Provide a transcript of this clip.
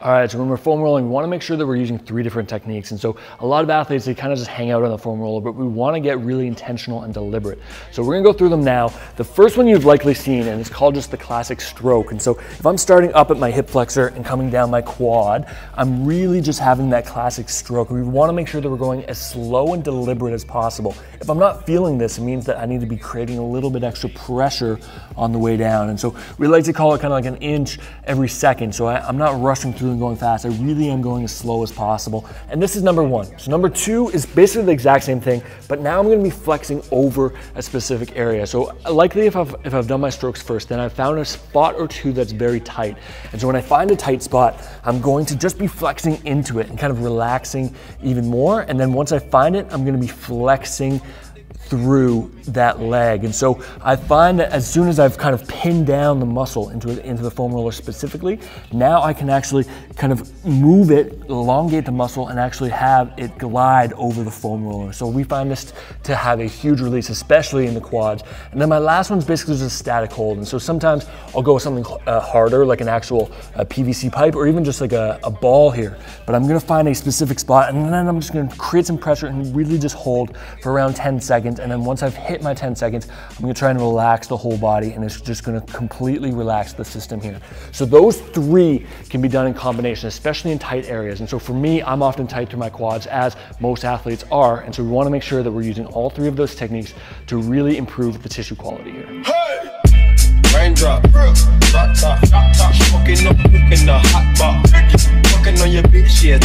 All right, so when we're foam rolling, we wanna make sure that we're using 3 different techniques. And so a lot of athletes, they kind of just hang out on the foam roller, but we wanna get really intentional and deliberate. So we're gonna go through them now. The first one you've likely seen, and it's called just the classic stroke. And so if I'm starting up at my hip flexor and coming down my quad, I'm really just having that classic stroke. We wanna make sure that we're going as slow and deliberate as possible. If I'm not feeling this, it means that I need to be creating a little bit extra pressure on the way down. And so we like to call it kind of like an inch every second. So I'm not rushing through and going fast. I really am going as slow as possible. And this is number 1. So number 2 is basically the exact same thing, but now I'm gonna be flexing over a specific area. So likely if I've done my strokes first, then I've found a spot or 2 that's very tight. And so when I find a tight spot, I'm going to just be flexing into it and kind of relaxing even more. And then once I find it, I'm gonna be flexing through that leg. And so I find that as soon as I've kind of pinned down the muscle into the foam roller specifically, now I can actually kind of move it, elongate the muscle, and actually have it glide over the foam roller. So we find this to have a huge release, especially in the quads. And then my last one's basically just a static hold. And so sometimes I'll go with something harder, like an actual PVC pipe, or even just like a ball here. But I'm gonna find a specific spot, and then I'm just gonna create some pressure and really just hold for around 10 seconds. And then once I've hit my 10 seconds, I'm gonna try and relax the whole body, and it's just gonna completely relax the system here. So those 3 can be done in combination, especially in tight areas. And so for me, I'm often tight through my quads, as most athletes are. And so we wanna make sure that we're using all 3 of those techniques to really improve the tissue quality here. Hey! Raindrop, rock top, fucking up in the hot box, fucking on your bitch, yeah,